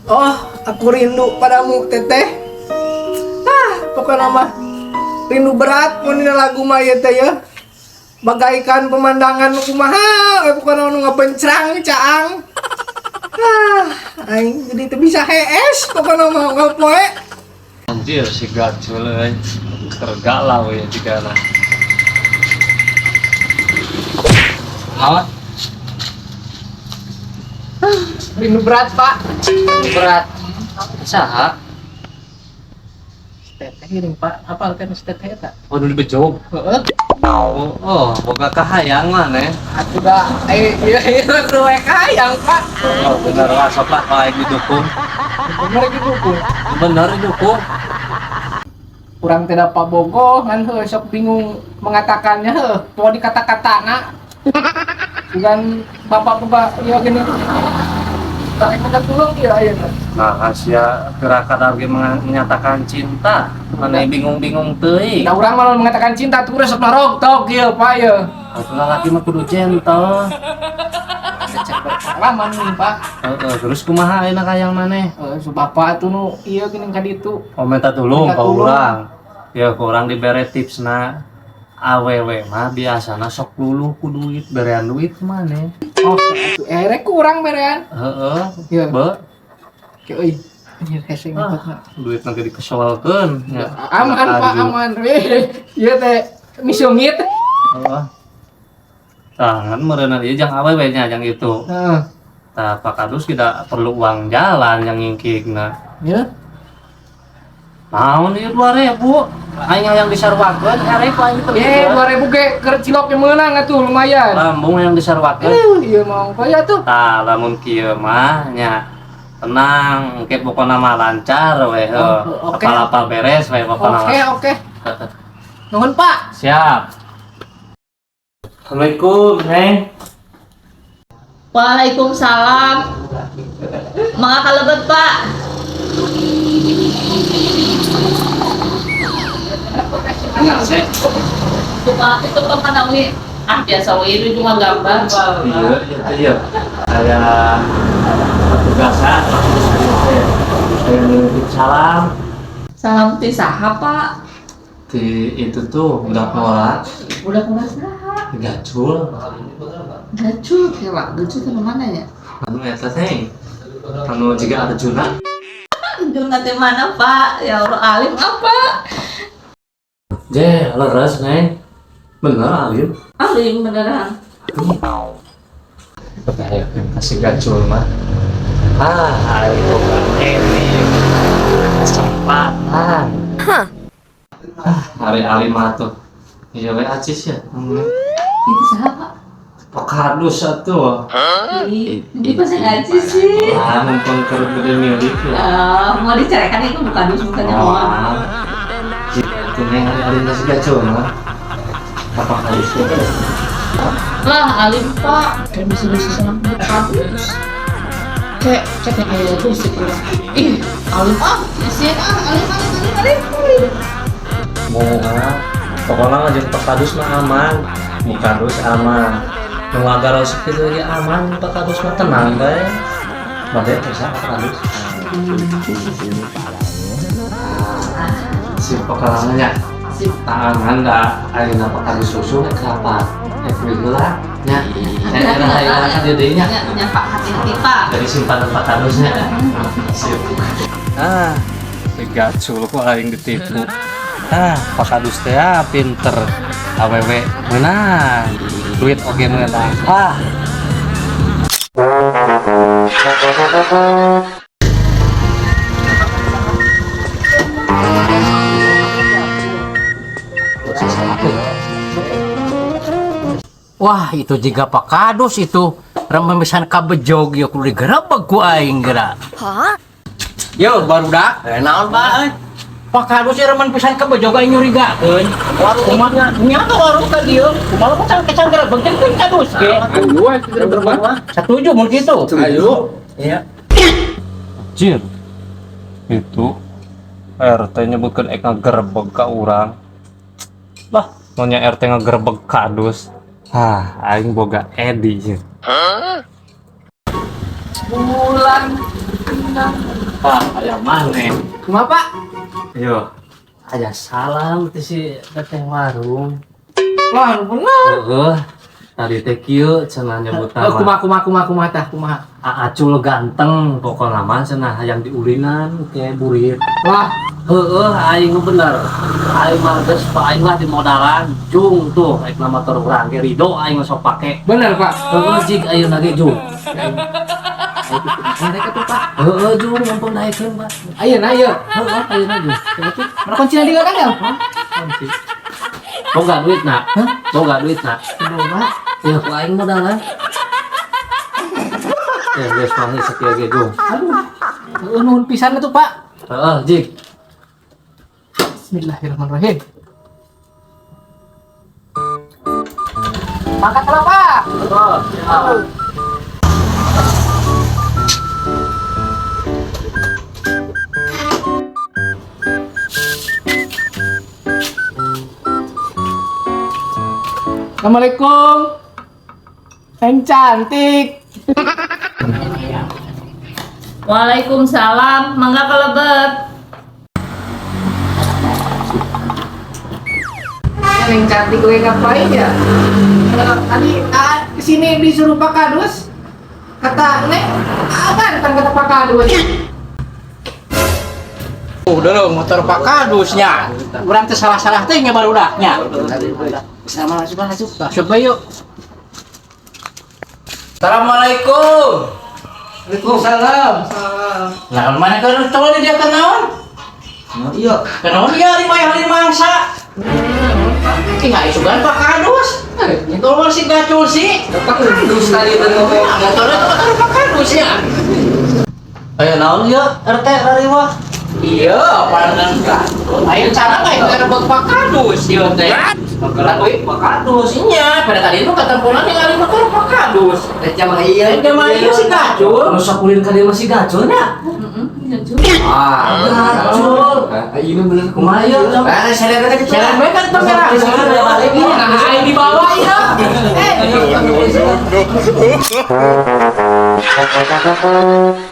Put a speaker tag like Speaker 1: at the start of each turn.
Speaker 1: Oh, aku rindu padamu, Teteh. Pokoknya mah rindu berat mun dina lagu mah ieu teh ya. Bagaikan pemandangan kumaha, pokoknya nu ngabencrang caang. Aing jadi teu bisa hees, pokoknya mah ngapoe.
Speaker 2: Anjir si gacul tergalau ya jika lah. Awat
Speaker 1: Rindu berat, Pak.
Speaker 2: berat. Saha?
Speaker 1: Teteh geuning, Pak. Apal kan teteh eta?
Speaker 2: Oh dulu bejog.
Speaker 1: Heeh.
Speaker 2: Oh, boga kahayang maneh.
Speaker 1: Atuh da ieu kudu we kayang, Pak.
Speaker 2: Oh, bener lah sok lah kalau yang didukung.
Speaker 1: Bener gitu, Pung.
Speaker 2: Bener didukung.
Speaker 1: Kurang tidak Pak Bogo kan sok bingung mengatakannya mau dikata-katana dengan bapak-bapak ya gini tak minta tolong ya ayeuna.
Speaker 2: Nah, Asia gerakan lagi menyatakan cinta. Mana bingung-bingung teuing.
Speaker 1: Da urang mah mengatakan cinta terus sok marok tok ieu Pak ya.
Speaker 2: Atuh laki mah kudu gentle.
Speaker 1: Cek pengalaman nih Pak.
Speaker 2: Terus kumaha ayeuna kayang maneh?
Speaker 1: So bapak tuh nu ieu gini ka ditu.
Speaker 2: Oh minta tulung
Speaker 1: Minta
Speaker 2: ka
Speaker 1: tulung.
Speaker 2: urang. Ya kurang dibere tipsna awewe mah biasana sok luluh ku duit, berean duit maneh.
Speaker 1: Oh, rek kurang berean.
Speaker 2: Heeh.
Speaker 1: Iya.
Speaker 2: Be,
Speaker 1: Ke euy. Anjir hese ngepotna.
Speaker 2: duit nanti dikesoalkeun. Ya.
Speaker 1: Aman Pak, aman. Ieu teh misungit.
Speaker 2: Heeh. Tangan meureunan ieu jang awewe nya jang itu.
Speaker 1: Heeh.
Speaker 2: Tah Pak Kadus tidak perlu uang jalan yang ngingkigna.
Speaker 1: Ya.
Speaker 2: Naon ieu 2000? Aing yang disarwakeun erek aing teu.
Speaker 1: 2000 ge keur cilok yang meunang atuh lumayan.
Speaker 2: Lambung yang disarwakeun.
Speaker 1: Iya mau kaya tuh.
Speaker 2: Tah lamun kieu mah nya tenang, engke pokona mah lancar we.
Speaker 1: Oke.
Speaker 2: Apa-apa beres we pokona.
Speaker 1: Oke. Nuhun Pak.
Speaker 2: Siap. Assalamualaikum, Neng.
Speaker 3: Waalaikumsalam. Mga kalebet Pak. Cuma itu kan wi biasa wi itu cuma gambar.
Speaker 2: Iya. Saya petugasan. Saya nitip salam.
Speaker 3: Salam ti saha Pak?
Speaker 2: Di itu tuh udah nolak.
Speaker 3: Udah kunas saha?
Speaker 2: Gacul.
Speaker 3: Gacul ya Pak. Gacul ke mana ya?
Speaker 2: Anu eta teh. Anu jika ada juna.
Speaker 3: Gacul nanti mana Pak? Ya Allah alim apa?
Speaker 2: Leres, Neng. Bener alim.
Speaker 3: Alim beneran.
Speaker 2: Percaya kasih gacul mah. Ayo kan ini kesempatan. Hari alim tuh. Iya we acis ya.
Speaker 3: Itu saha Pak?
Speaker 2: Pokadus atuh.
Speaker 3: Ini pasti ngaji sih.
Speaker 2: Mumpung keur gede milik lah.
Speaker 3: Mau diceraikan itu bukan dus bukannya uang.
Speaker 2: Itu Neng hari alim kasih gacul mah. Apa kadus itu?
Speaker 3: Lah alim Pak, kan bisa sama habis. Cek yang ayah itu sih kurang. Ih, alim isian alim.
Speaker 2: Moal. Pokoknya ngajak Pak Kadus mah aman. Bukan dus aman. Nunggu resep itu lagi aman. Pak Kadus mah tenang bae. Made terus Pak Kadus. Si pekalangannya.
Speaker 3: Sip.
Speaker 2: Tangan dah. Ayeuna Pak Kadus susu kenapa? Heula nya. Saya ayeuna kan didinya.
Speaker 3: Nya Pak hati-hati Pak.
Speaker 2: Dari simpanan Pak Kadusnya. Sip. Si gacul kok aing ditipu. Pak Kadus teh pinter. Awewe meunang. Duit oge meunang.
Speaker 4: Wah, itu juga Pak Kadus itu. Rememisan kabejog ya kudu digerebek ku aing geura.
Speaker 5: Hah?
Speaker 4: Yo, barudak. Naon, Pak? Pak Kadus ya remen pisan kabejog aing nyurigakeun. Warung kumaha nya ka warung ka dieu. Kumaha kecan gerebek teh Pak Kadus ge. Setuju mun kitu. Ayo. Iya.
Speaker 2: Jir. Itu RT nyebutkan ek ngagerebeg ka urang. Lah, nonya RT ngagerebeg Kadus. Aing boga Edi.
Speaker 3: Bulan
Speaker 2: Ayam mana?
Speaker 1: Kumaha Pak?
Speaker 2: Yo. Aja salam teh si teteh warung.
Speaker 1: Wah, bener.
Speaker 2: Heeh. Tadi teh kieu cenah nyebut nama.
Speaker 1: Kumaha.
Speaker 2: Acul ganteng pokokna mah cenah hayang diulinan kayak burit.
Speaker 1: Wah,
Speaker 2: Heeh, aing mah bener. Aing mah geus aing lah di modalan. Jung tuh aing nama motor urang ge Rido aing mah sok pake.
Speaker 1: bener Pak.
Speaker 2: Heeh, jig ayeuna ge Jung.
Speaker 1: Mereka tuh Pak.
Speaker 2: Heeh, Jung ampun naikeun, Pak.
Speaker 1: Ayeuna.
Speaker 2: Heeh, ayeuna Jung.
Speaker 1: Mana kuncinya di kan ya?
Speaker 2: Boga duit nak? Boga duit nak?
Speaker 1: Boga.
Speaker 2: Ya, ku aing modalan. Ya, geus mangi sakieu ge Jung.
Speaker 1: Aduh. Nuhun pisan tuh Pak.
Speaker 2: Heeh, jig.
Speaker 1: Bismillahirrahmanirrahim. Mangkat lah Pak.
Speaker 2: Heeh, siap.
Speaker 1: Assalamualaikum. Yang cantik.
Speaker 3: Waalaikumsalam, mangga kelebet.
Speaker 1: Yang cantik gue ngapain ya? Tadi kesini disuruh Pak Kadus. Kata Neng, kan kata Pak Kadus.
Speaker 4: Udah motor Pak Kadusnya. Urang teh salah-salah teh nya barudaknya. Sama masuk. Coba yuk. Assalamualaikum.
Speaker 1: Waalaikumsalam.
Speaker 4: Nah, mana kan coba dia kenaon?
Speaker 1: Iya.
Speaker 4: Kenaon dia hari mangsa. Tinggal isugan Pak Kadus. Itu masih gacul sih.
Speaker 1: Pak Kadus tadi ngomong.
Speaker 4: Motor itu motor Pak Kadus ya. Ayo naon ya RT rariwah. Iya, pandan kan. Ayo cara kayak kita rebut Pak Kadus ieu teh. Kalau Pak Kadus nya pada tadi itu kata pulang yang ada motor Pak Kadus. Jam iya sih gacul.
Speaker 2: Terus sakulin ka dia masih gacul nya? Gacul.
Speaker 1: Ini bener
Speaker 2: Kumaha ieu?
Speaker 4: Saya kan itu merah.
Speaker 1: Nah, di bawah ya.
Speaker 5: no, no, no, no.